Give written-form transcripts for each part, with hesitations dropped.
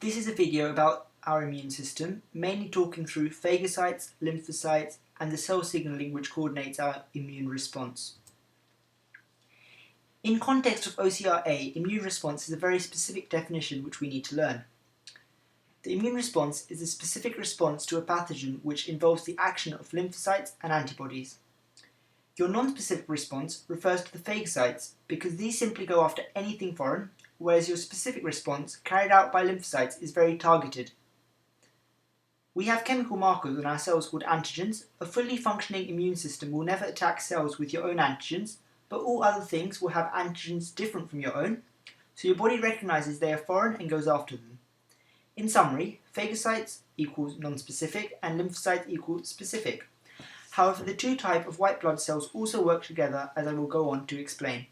This is a video about our immune system, mainly talking through phagocytes, lymphocytes, and the cell signalling which coordinates our immune response. In context of OCR A, immune response is a very specific definition which we need to learn. The immune response is a specific response to a pathogen which involves the action of lymphocytes and antibodies. Your non-specific response refers to the phagocytes because these simply go after anything foreign, whereas your specific response, carried out by lymphocytes, is very targeted. We have chemical markers on our cells called antigens. A fully functioning immune system will never attack cells with your own antigens, but all other things will have antigens different from your own, so your body recognises they are foreign and goes after them. In summary, phagocytes equals non-specific and lymphocytes equal specific. However, the two types of white blood cells also work together, as I will go on to explain.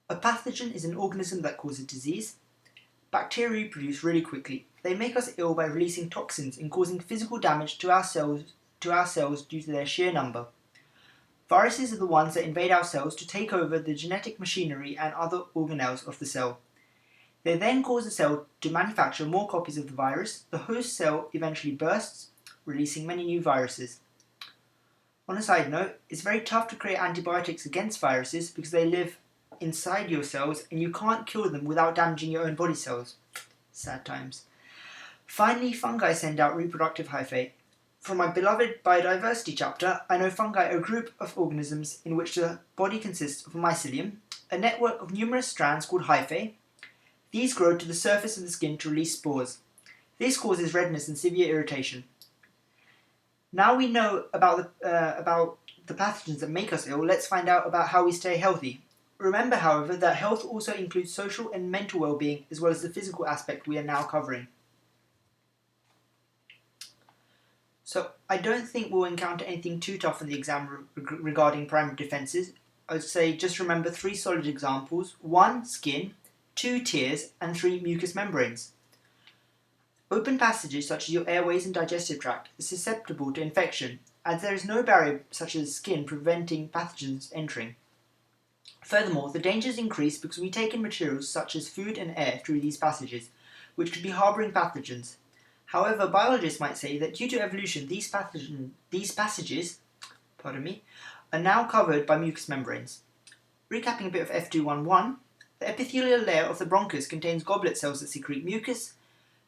A pathogen is an organism that causes disease. Bacteria reproduce really quickly. They make us ill by releasing toxins and causing physical damage to our cells due to their sheer number. Viruses are the ones that invade our cells to take over the genetic machinery and other organelles of the cell. They then cause the cell to manufacture more copies of the virus. The host cell eventually bursts, releasing many new viruses. On a side note, it's very tough to create antibiotics against viruses because they live inside your cells and you can't kill them without damaging your own body cells. Sad times. Finally, fungi send out reproductive hyphae. From my beloved biodiversity chapter, I know fungi are a group of organisms in which the body consists of a mycelium, a network of numerous strands called hyphae. These grow to the surface of the skin to release spores. This causes redness and severe irritation. Now we know about the pathogens that make us ill, let's find out about how we stay healthy. Remember, however, that health also includes social and mental well-being as well as the physical aspect we are now covering. So I don't think we'll encounter anything too tough in the exam regarding primary defences. I would say just remember 3 solid examples: 1, skin, 2, tears, and 3, mucous membranes. Open passages such as your airways and digestive tract are susceptible to infection, as there is no barrier such as skin preventing pathogens entering. Furthermore, the dangers increase because we take in materials such as food and air through these passages, which could be harbouring pathogens. However, biologists might say that due to evolution, these passages are now covered by mucous membranes. Recapping a bit of F211, the epithelial layer of the bronchus contains goblet cells that secrete mucus.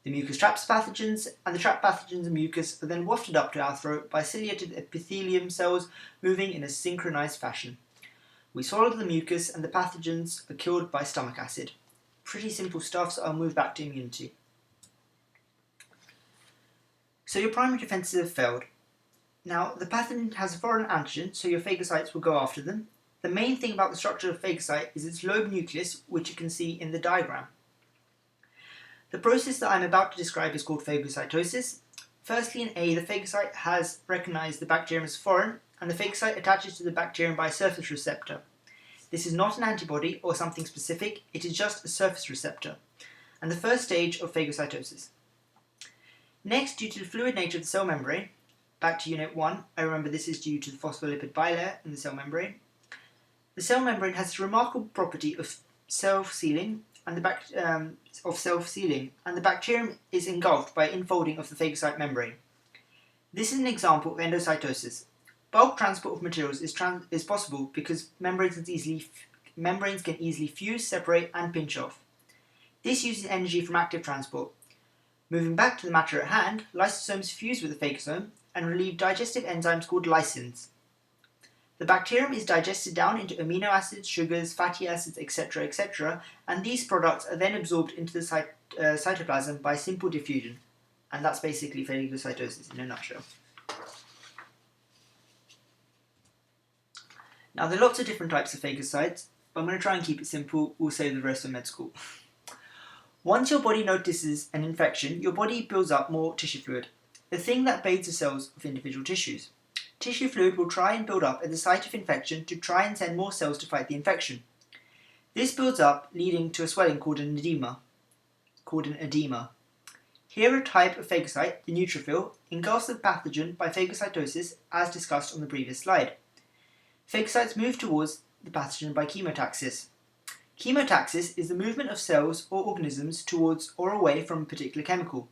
The mucus traps pathogens, and the trapped pathogens and mucus are then wafted up to our throat by ciliated epithelium cells moving in a synchronized fashion. We swallow the mucus and the pathogens are killed by stomach acid. Pretty simple stuff, so I'll move back to immunity. So your primary defences have failed. Now, the pathogen has a foreign antigen, so your phagocytes will go after them. The main thing about the structure of phagocyte is its lobe nucleus, which you can see in the diagram. The process that I'm about to describe is called phagocytosis. Firstly, in A, the phagocyte has recognized the bacterium as foreign, and the phagocyte attaches to the bacterium by a surface receptor. This is not an antibody or something specific, it is just a surface receptor, and the first stage of phagocytosis. Next, due to the fluid nature of the cell membrane, back to Unit 1, I remember this is due to the phospholipid bilayer in the cell membrane. The cell membrane has the remarkable property of self-sealing, and the bacterium is engulfed by infolding of the phagocyte membrane. This is an example of endocytosis. Bulk transport of materials is possible because membranes can easily fuse, separate, and pinch off. This uses energy from active transport. Moving back to the matter at hand, lysosomes fuse with the phagosome and relieve digestive enzymes called lysins. The bacterium is digested down into amino acids, sugars, fatty acids, etc., and these products are then absorbed into the cytoplasm by simple diffusion. And that's basically phagocytosis in a nutshell. Now, there are lots of different types of phagocytes, but I'm going to try and keep it simple. We'll save the rest of med school. Once your body notices an infection, your body builds up more tissue fluid, the thing that bathes the cells of individual tissues. Tissue fluid will try and build up at the site of infection to try and send more cells to fight the infection. This builds up, leading to a swelling called an edema. Here, a type of phagocyte, the neutrophil, engulfs the pathogen by phagocytosis, as discussed on the previous slide. Phagocytes move towards the pathogen by chemotaxis. Chemotaxis is the movement of cells or organisms towards or away from a particular chemical.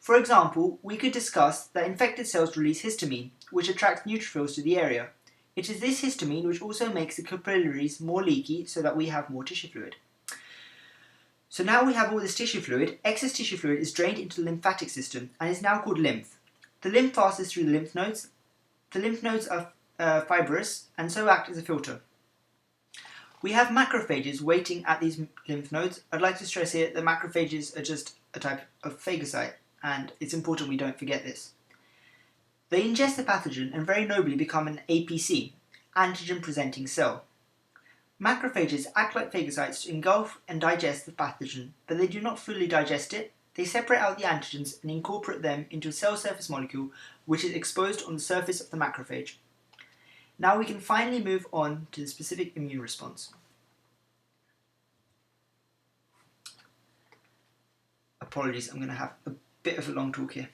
For example, we could discuss that infected cells release histamine, which attracts neutrophils to the area. It is this histamine which also makes the capillaries more leaky so that we have more tissue fluid. So now we have all this tissue fluid, excess tissue fluid is drained into the lymphatic system and is now called lymph. The lymph passes through the lymph nodes. The lymph nodes are fibrous and so act as a filter. We have macrophages waiting at these lymph nodes. I'd like to stress here that macrophages are just a type of phagocyte, and it's important we don't forget this. They ingest the pathogen and very nobly become an APC, antigen-presenting cell. Macrophages act like phagocytes to engulf and digest the pathogen, but they do not fully digest it. They separate out the antigens and incorporate them into a cell surface molecule which is exposed on the surface of the macrophage. Now we can finally move on to the specific immune response. Apologies, I'm going to have a bit of a long talk here.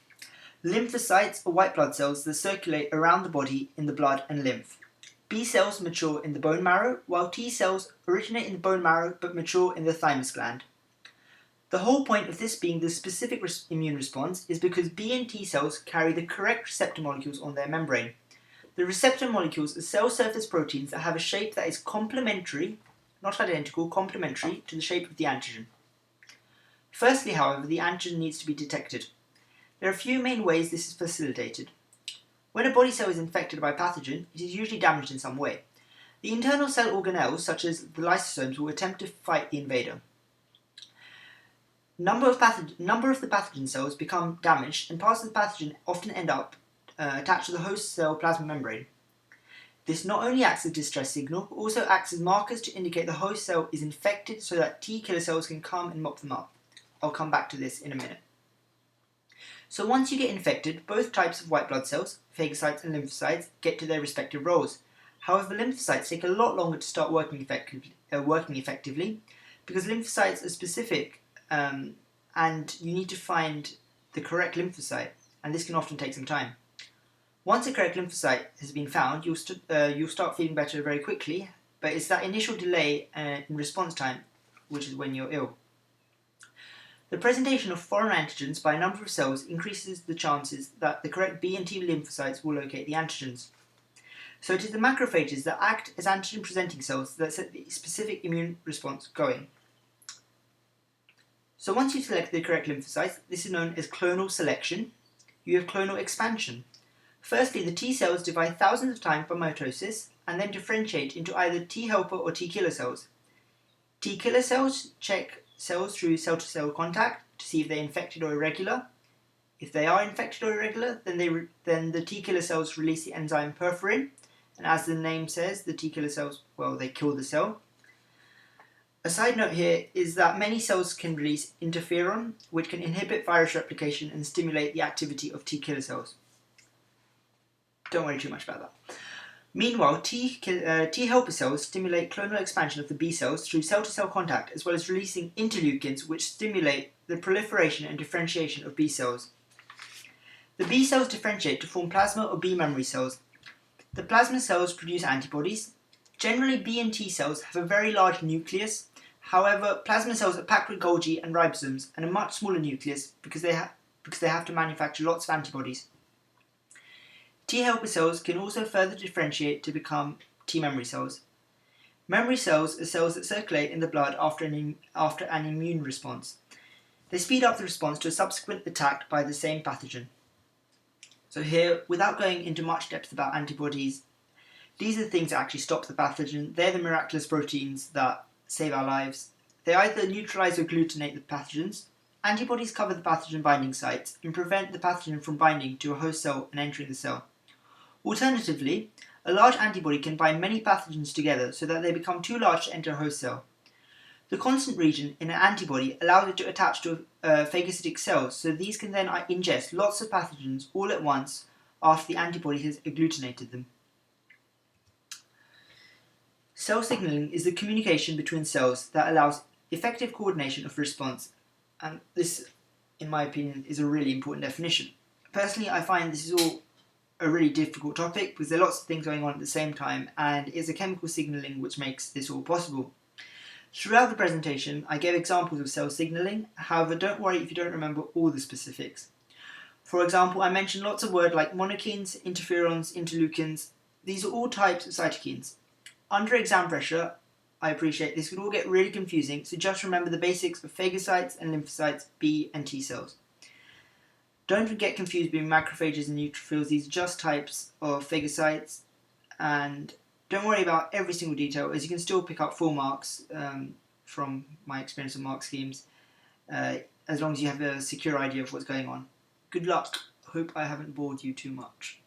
Lymphocytes are white blood cells that circulate around the body in the blood and lymph. B cells mature in the bone marrow, while T cells originate in the bone marrow but mature in the thymus gland. The whole point of this being the specific immune response is because B and T cells carry the correct receptor molecules on their membrane. The receptor molecules are cell surface proteins that have a shape that is complementary, not identical, complementary to the shape of the antigen. Firstly, however, the antigen needs to be detected. There are a few main ways this is facilitated. When a body cell is infected by a pathogen, it is usually damaged in some way. The internal cell organelles, such as the lysosomes, will attempt to fight the invader. Number of the pathogen cells become damaged, and parts of the pathogen often end up attached to the host cell plasma membrane. This not only acts as a distress signal, but also acts as markers to indicate the host cell is infected so that T killer cells can come and mop them up. I'll come back to this in a minute. So once you get infected, both types of white blood cells, phagocytes and lymphocytes, get to their respective roles. However, lymphocytes take a lot longer to start working effectively because lymphocytes are specific and you need to find the correct lymphocyte, and this can often take some time. Once the correct lymphocyte has been found, you'll start feeling better very quickly, but it's that initial delay in response time which is when you're ill. The presentation of foreign antigens by a number of cells increases the chances that the correct B and T lymphocytes will locate the antigens. So it is the macrophages that act as antigen-presenting cells that set the specific immune response going. So once you select the correct lymphocytes, this is known as clonal selection. You have clonal expansion. Firstly, the T cells divide thousands of times by mitosis and then differentiate into either T helper or T killer cells. T killer cells check cells through cell-to-cell contact to see if they're infected or irregular. If they are infected or irregular, then the T killer cells release the enzyme perforin, and as the name says, the T killer cells, they kill the cell. A side note here is that many cells can release interferon, which can inhibit virus replication and stimulate the activity of T killer cells. Don't worry too much about that. Meanwhile, T helper cells stimulate clonal expansion of the B cells through cell-to-cell contact, as well as releasing interleukins which stimulate the proliferation and differentiation of B cells. The B cells differentiate to form plasma or B memory cells. The plasma cells produce antibodies. Generally, B and T cells have a very large nucleus. However, plasma cells are packed with Golgi and ribosomes and a much smaller nucleus because they have to manufacture lots of antibodies. T helper cells can also further differentiate to become T memory cells. Memory cells are cells that circulate in the blood after an immune response. They speed up the response to a subsequent attack by the same pathogen. So here, without going into much depth about antibodies, these are the things that actually stop the pathogen. They're the miraculous proteins that save our lives. They either neutralize or glutinate the pathogens. Antibodies cover the pathogen binding sites and prevent the pathogen from binding to a host cell and entering the cell. Alternatively, a large antibody can bind many pathogens together so that they become too large to enter a host cell. The constant region in an antibody allows it to attach to phagocytic cells, so these can then ingest lots of pathogens all at once after the antibody has agglutinated them. Cell signaling is the communication between cells that allows effective coordination of response, and this, in my opinion, is a really important definition. Personally, I find this is all a really difficult topic because there are lots of things going on at the same time, and it's a chemical signaling which makes this all possible. Throughout the presentation, I gave examples of cell signalling, however don't worry if you don't remember all the specifics. For example, I mentioned lots of words like monokines, interferons, interleukins. These are all types of cytokines. Under exam pressure, I appreciate this could all get really confusing, so just remember the basics of phagocytes and lymphocytes, B and T cells. Don't get confused between macrophages and neutrophils, these are just types of phagocytes, and don't worry about every single detail, as you can still pick up full marks from my experience of mark schemes, as long as you have a secure idea of what's going on. Good luck. Hope I haven't bored you too much.